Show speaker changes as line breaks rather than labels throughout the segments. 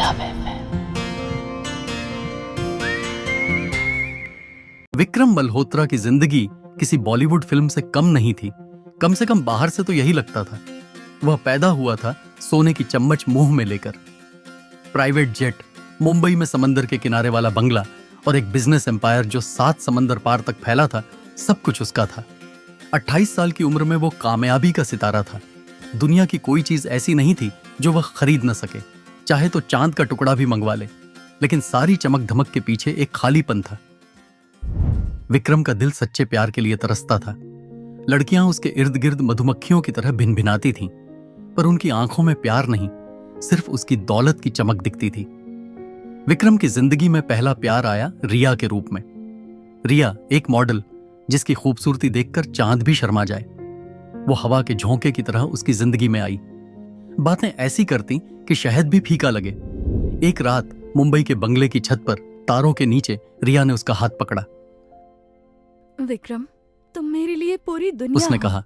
Punjab FM।
Vikram Malhotra की जिंदगी किसी बॉलीवुड फिल्म से कम नहीं थी। कम से कम बाहर से तो यही लगता था। वह पैदा हुआ था सोने की चम्मच मुंह में लेकर। प्राइवेट जेट, मुंबई में समंदर के किनारे वाला बंगला और एक बिजनेस एम्पायर जो 7 समंदर पार तक फैला था, सब कुछ उसका था। 28 साल की उम्र में वो कामयाबी का सितारा था। दुनिया की कोई चीज ऐसी नहीं थी जो वह खरीद न सके, चाहे तो चांद का टुकड़ा भी मंगवा ले। लेकिन सारी चमक धमक के पीछे एक खालीपन था। विक्रम का दिल सच्चे प्यार के लिए तरसता था। लड़कियां उसके इर्द गिर्द मधुमक्खियों की तरह भिनभिनाती थीं, पर उनकी आंखों में प्यार नहीं, सिर्फ उसकी दौलत की चमक दिखती थी। विक्रम की जिंदगी में पहला प्यार आया रिया के रूप में। रिया एक मॉडल जिसकी खूबसूरती देखकर चांद भी शर्मा जाए। वो हवा के झोंके की तरह उसकी जिंदगी में आई। बातें ऐसी करती कि शहद भी फीका लगे। एक रात मुंबई के बंगले की छत पर तारों के नीचे रिया ने उसका हाथ पकड़ा।
विक्रम, तुम मेरे लिए पूरी दुनिया
उसने
हो।
कहा,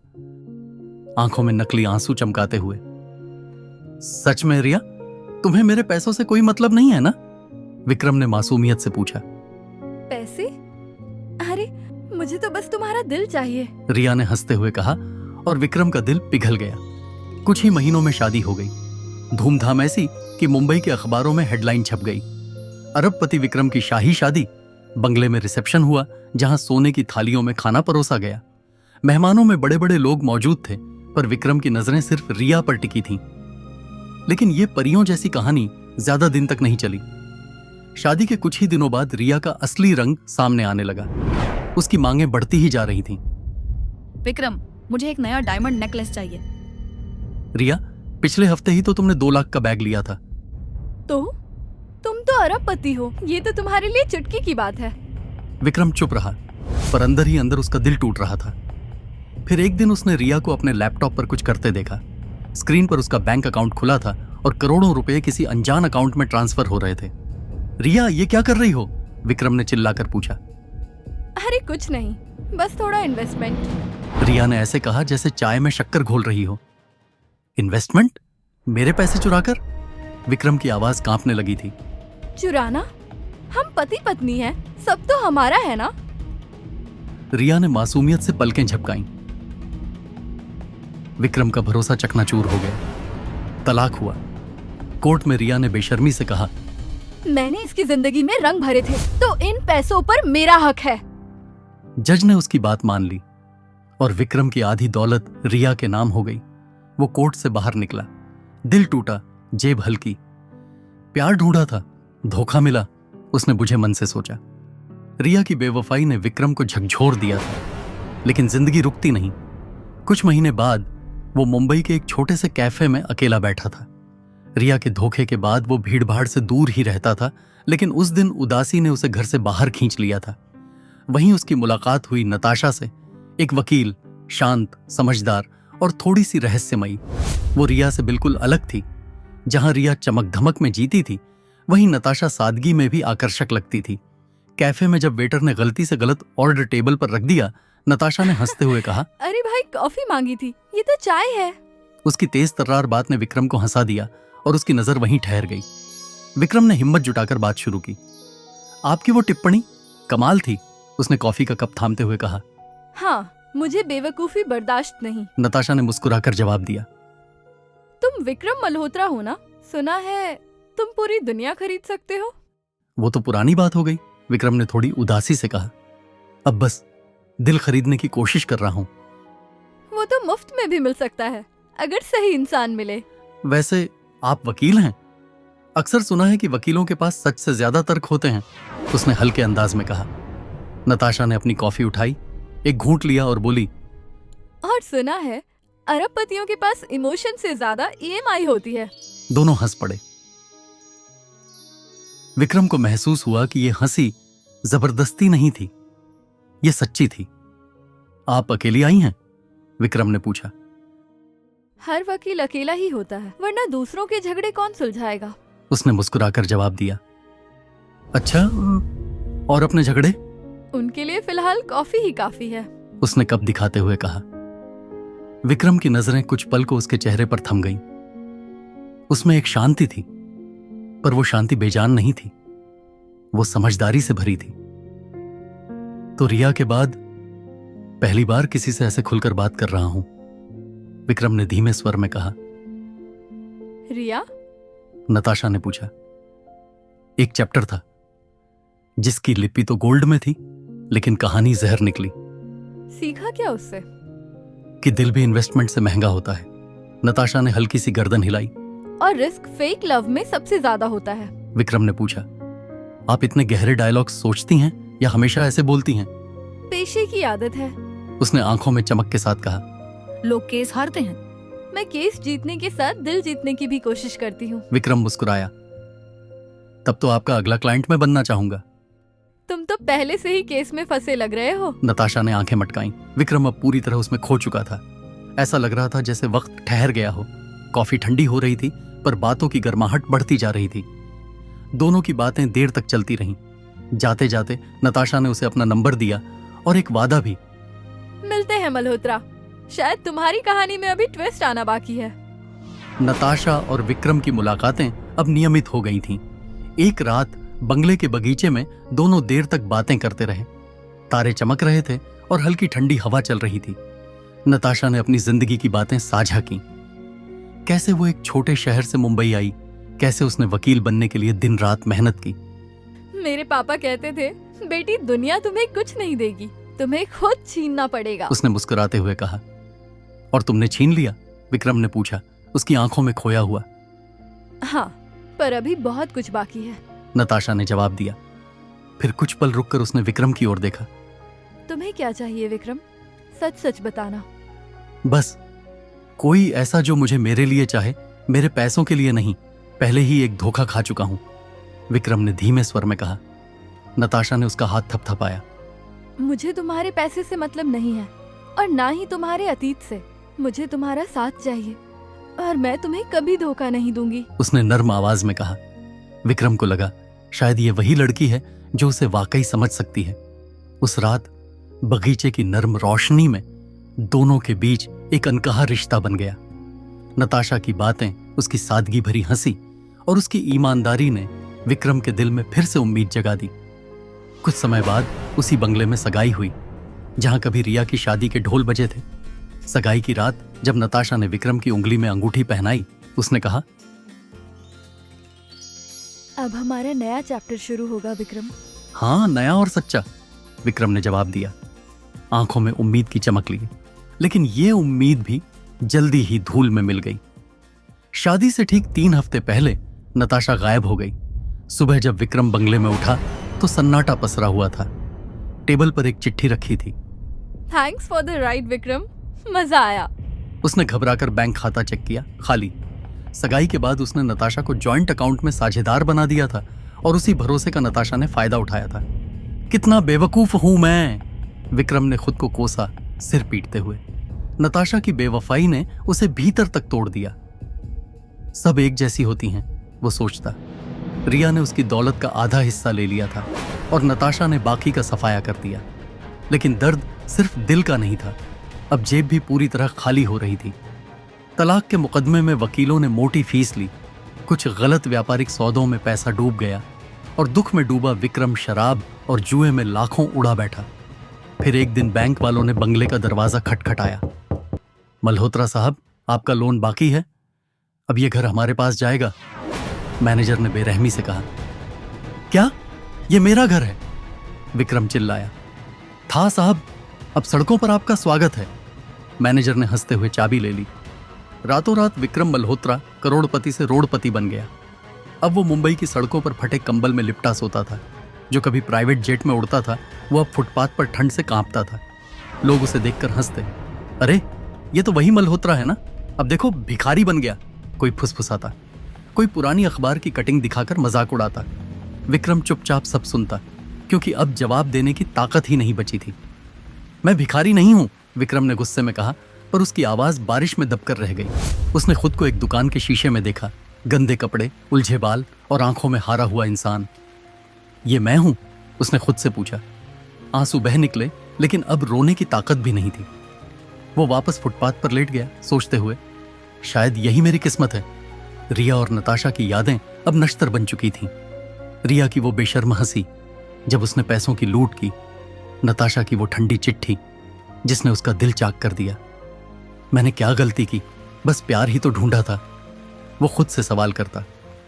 आंखों में नकली आंसू चमकाते हुए। सच में रिया, तुम्हें मेरे पैसों से कोई मतलब नहीं है ना? विक्रम ने मासूमियत से पूछा।
पैसे? अरे, मुझे तो बस तुम्हारा दिल चाहिए।
रिया ने हंसते हुए कहा और विक्रम का दिल पिघल गया। कुछ ही महीनों में शादी हो गई। धूमधाम ऐसी कि मुंबई के अखबारों में हेडलाइन छप गई। अरबपति विक्रम की शाही शादी। बंगले में रिसेप्शन हुआ, जहां सोने की थालियों में खाना परोसा गया। मेहमानों में बड़े बड़े लोग मौजूद थे, पर विक्रम की नजरें सिर्फ रिया पर टिकी थीं। लेकिन यह परियों जैसी कहानी ज्यादा दिन तक नहीं चली। शादी के कुछ ही दिनों बाद रिया का असली रंग सामने आने लगा। उसकी मांगें बढ़ती ही जा रही थीं।
विक्रम, मुझे एक नया डायमंड नेकलेस चाहिए।
रिया, पिछले हफ्ते ही तो तुमने 2 लाख का बैग लिया था।
तो तुम तो अरबपति हो, ये तो तुम्हारे लिए चुटकी की बात है।
विक्रम चुप रहा, पर अंदर ही अंदर उसका दिल टूट रहा था। फिर एक दिन उसने रिया को अपने लैपटॉप पर कुछ करते देखा। स्क्रीन पर उसका बैंक अकाउंट खुला था और करोड़ों रुपए किसी अनजान अकाउंट में ट्रांसफर हो रहे थे। रिया, ये क्या कर रही हो? विक्रम ने चिल्लाकर पूछा।
अरे कुछ नहीं, बस थोड़ा इन्वेस्टमेंट।
रिया ने ऐसे कहा जैसे चाय में शक्कर घोल रही हो। इन्वेस्टमेंट? मेरे पैसे चुराकर? विक्रम की आवाज कांपने लगी थी।
चुराना? हम पति पत्नी हैं, सब तो हमारा है ना?
रिया ने मासूमियत से पलकें झपकाईं। विक्रम का भरोसा चकनाचूर हो गया। तलाक हुआ। कोर्ट में रिया ने बेशर्मी से कहा,
मैंने इसकी जिंदगी में रंग भरे थे, तो इन पैसों पर मेरा हक है।
जज ने उसकी बात मान ली और विक्रम की आधी दौलत रिया के नाम हो गई। वो कोर्ट से बाहर निकला। दिल टूटा, जेब हल्की। प्यार ढूंढा था, धोखा मिला, उसने बुझे मन से सोचा। रिया की बेवफाई ने विक्रम को झकझोर दिया था, लेकिन जिंदगी रुकती नहीं। कुछ महीने बाद वो मुंबई के एक छोटे से कैफे में अकेला बैठा था। रिया के धोखे के बाद वो भीड़ भाड़ से दूर ही रहता था, लेकिन उस दिन उदासी ने उसे घर से बाहर खींच लिया था। वहीं उसकी मुलाकात हुई नताशा से। एक वकील, शांत, समझदार और थोड़ी सी रहस्यमयी। वो रिया से बिल्कुल अलग थी। जहां रिया चमक धमक में जीती थी, वहीं नताशा सादगी में भी आकर्षक लगती थी। कैफे में जब वेटर ने गलती से गलत ऑर्डर टेबल पर रख दिया, नताशा ने हंसते हुए कहा,
अरे भाई, कॉफी मांगी थी, ये तो चाय है।
उसकी तेज तर्रार बात ने विक्रम को हंसा दिया और उसकी नजर वहीं ठहर गई। विक्रम ने हिम्मत जुटाकर बात शुरू की। आपकी वो टिप्पणी कमाल थी, उसने कॉफी का कप थामते हुए कहा।
हाँ, मुझे बेवकूफी बर्दाश्त नहीं।
नताशा ने मुस्कुराकर जवाब दिया।
तुम विक्रम मल्होत्रा हो ना? सुना है तुम पूरी दुनिया खरीद सकते हो।
वो तो पुरानी बात हो गई, विक्रम ने थोड़ी उदासी से कहा। अब बस दिल खरीदने की कोशिश कर रहा हूं।
वो तो मुफ्त में भी मिल सकता है, अगर सही इंसान मिले।
वैसे आप वकील हैं? अक्सर सुना है कि वकीलों के पास सच से ज्यादा तर्क होते हैं, उसने हल्के अंदाज में कहा। नताशा ने अपनी कॉफी उठाई, एक घूंट लिया और बोली,
और सुना है अरबपतियों के पास इमोशन से ज्यादा EMI होती है।
दोनों हंस पड़े। विक्रम को महसूस हुआ कि यह हंसी जबरदस्ती नहीं थी, यह सच्ची थी। आप अकेली आई हैं? विक्रम ने पूछा।
हर वकील अकेला ही होता है, वरना दूसरों के झगड़े कौन सुलझाएगा?
उसने मुस्कुराकर जवाब दिया। अच्छा, और अपने झगड़े?
उनके लिए फिलहाल कॉफी ही काफी है,
उसने कप दिखाते हुए कहा। विक्रम की नजरें कुछ पल को उसके चेहरे पर थम गईं। उसमें एक शांति थी। पर वो शांति बेजान नहीं थी, वो समझदारी से भरी थी। तो रिया के बाद पहली बार किसी से ऐसे खुलकर बात कर रहा हूं, विक्रम ने धीमे स्वर में कहा।
रिया?
नताशा ने पूछा। एक चैप्टर था जिसकी लिपि तो गोल्ड में थी, लेकिन कहानी जहर निकली।
सीखा क्या उससे?
कि दिल भी इन्वेस्टमेंट से महंगा होता है। नताशा ने हल्की सी गर्दन हिलाई।
और रिस्क फेक लव में सबसे ज्यादा होता है।
विक्रम ने पूछा। आप इतने गहरे डायलॉग सोचती हैं या हमेशा ऐसे बोलती हैं?
पेशे की आदत है।
उसने आंखों में चमक के साथ कहा।
लोग केस हारते हैं।
मैं केस जीतने के साथ दिल जीतने की भी कोशिश करती हूँ।
विक्रम मुस्कुराया। तब तो आपका अगला क्लाइंट मैं बनना चाहूंगा।
तुम तो पहले से ही केस में फंसे लग रहे हो।
नताशा ने आंखें मटकाईं। विक्रम अब पूरी तरह उसमें खो चुका था। ऐसा लग रहा था जैसे वक्त ठहर गया हो। कॉफी ठंडी हो रही थी, पर बातों की गर्माहट बढ़ती जा रही थी। दोनों की बातें देर तक चलती रहीं। जाते जाते नताशा ने उसे अपना नंबर दिया और एक वादा भी।
मिलते हैं मल्होत्रा, शायद तुम्हारी कहानी में अभी ट्विस्ट आना बाकी है।
नताशा और विक्रम की मुलाकातें अब नियमित हो गई थीं। एक रात बंगले के बगीचे में दोनों देर तक बातें करते रहे। तारे चमक रहे थे और हल्की ठंडी हवा चल रही थी। नताशा ने अपनी जिंदगी की बातें साझा की। कैसे वो एक छोटे शहर से मुंबई आई, कैसे उसने वकील बनने के लिए दिन रात मेहनत की।
मेरे पापा कहते थे, बेटी दुनिया तुम्हें कुछ नहीं देगी, तुम्हें खुद छीनना पड़ेगा।
उसने मुस्कुराते हुए कहा। और तुमने छीन लिया? विक्रम ने पूछा, उसकी आंखों में खोया हुआ।
हाँ, पर अभी बहुत कुछ बाकी है।
नताशा ने जवाब दिया। फिर कुछ पल रुककर उसने विक्रम की ओर देखा।
तुम्हें क्या चाहिए विक्रम? सच सच बताना।
बस कोई ऐसा जो मुझे मेरे लिए चाहे, मेरे पैसों के लिए नहीं। पहले ही एक धोखा खा चुका हूं, विक्रम ने धीमे स्वर में कहा। नताशा ने उसका हाथ थपथपाया।
मुझे तुम्हारे पैसे से मतलब नहीं है, और ना ही तुम्हारे अतीत से। मुझे तुम्हारा साथ चाहिए, और मैं तुम्हें कभी धोखा नहीं दूंगी,
उसने नर्म आवाज में कहा। विक्रम को लगा शायद ये वही लड़की है जो उसे वाकई समझ सकती है। उस रात बगीचे की नर्म रोशनी में दोनों के बीच एक अनकहा रिश्ता बन गया। नताशा की बातें, उसकी सादगी भरी हंसी और उसकी ईमानदारी ने विक्रम के दिल में फिर से उम्मीद जगा दी। कुछ समय बाद उसी बंगले में सगाई हुई जहां कभी रिया की शादी के ढोल बजे थे। सगाई की रात जब नताशा ने विक्रम की उंगली में अंगूठी पहनाई, उसने कहा,
अब हमारा नया चैप्टर शुरू होगा विक्रम।
हाँ, नया और सच्चा, विक्रम ने जवाब दिया, आंखों में उम्मीद की चमक लिए। लेकिन ये उम्मीद भी जल्दी ही धूल में मिल गई। शादी से ठीक 3 हफ्ते पहले नताशा गायब हो गई। सुबह जब विक्रम बंगले में उठा तो सन्नाटा पसरा हुआ था। टेबल पर एक चिट्ठी रखी थी।
Thanks for the ride Vikram, मजा आया।
उसने घबराकर बैंक खाता चेक किया, खाली। सगाई के बाद उसने नताशा को जॉइंट अकाउंट में साझेदार बना दिया था और उसी भरोसे का नताशा ने फायदा उठाया था। कितना बेवकूफ हूं मैं, विक्रम ने खुद को कोसा, सिर पीटते हुए। नताशा की बेवफाई ने उसे भीतर तक तोड़ दिया। सब एक जैसी होती हैं, वो सोचता। रिया ने उसकी दौलत का आधा हिस्सा ले लिया था और नताशा ने बाकी का सफाया कर दिया। लेकिन दर्द सिर्फ दिल का नहीं था, अब जेब भी पूरी तरह खाली हो रही थी। तलाक के मुकदमे में वकीलों ने मोटी फीस ली, कुछ गलत व्यापारिक सौदों में पैसा डूब गया और दुख में डूबा विक्रम शराब और जुए में लाखों उड़ा बैठा। फिर एक दिन बैंक वालों ने बंगले का दरवाजा खटखटाया। मल्होत्रा साहब, आपका लोन बाकी है, अब ये घर हमारे पास जाएगा, मैनेजर ने बेरहमी से कहा। क्या? ये मेरा घर है, विक्रम चिल्लाया। था साहब, अब सड़कों पर आपका स्वागत है, मैनेजर ने हंसते हुए चाबी ले ली। रातों रात विक्रम मल्होत्रा करोड़पति से रोडपति बन गया। अब वो मुंबई की सड़कों पर फटे कंबल में लिपटा सोता था। जो कभी प्राइवेट जेट में उड़ता था, वो अब फुटपाथ पर ठंड से कांपता था। लोग उसे देखकर हंसते। अरे, ये तो वही मल्होत्रा है ना, अब देखो भिखारी बन गया, कोई फुसफुसाता। कोई पुरानी अखबार की कटिंग दिखाकर मजाक उड़ाता। विक्रम चुपचाप सब सुनता, क्योंकि अब जवाब देने की ताकत ही नहीं बची थी। मैं भिखारी नहीं हूं, विक्रम ने गुस्से में कहा, पर उसकी आवाज बारिश में दबकर रह गई। उसने खुद को एक दुकान के शीशे में देखा, गंदे कपड़े, उलझे बाल और आंखों में हारा हुआ इंसान। ये मैं हूं? उसने खुद से पूछा। आंसू बह निकले, लेकिन अब रोने की ताकत भी नहीं थी। वो वापस फुटपाथ पर लेट गया, सोचते हुए, शायद यही मेरी किस्मत है। रिया और नताशा की यादें अब नश्तर बन चुकी थीं। रिया की वो बेशर्म हंसी जब उसने पैसों की लूट की, नताशा की वो ठंडी चिट्ठी जिसने उसका दिल चाक कर दिया। मैंने क्या गलती की? बस प्यार ही तो ढूंढा था, वो खुद से सवाल करता,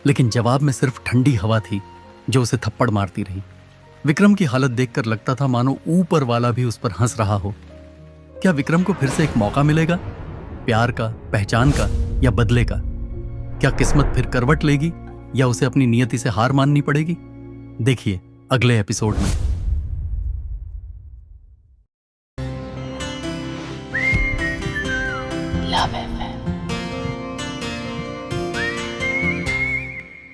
लेकिन जवाब में सिर्फ ठंडी हवा थी जो उसे थप्पड़ मारती रही। विक्रम की हालत देखकर लगता था मानो ऊपर वाला भी उस पर हंस रहा हो। क्या विक्रम को फिर से एक मौका मिलेगा? प्यार का, पहचान का या बदले का? क्या किस्मत फिर करवट लेगी या उसे अपनी नियति से हार माननी पड़ेगी? देखिए अगले एपिसोड में।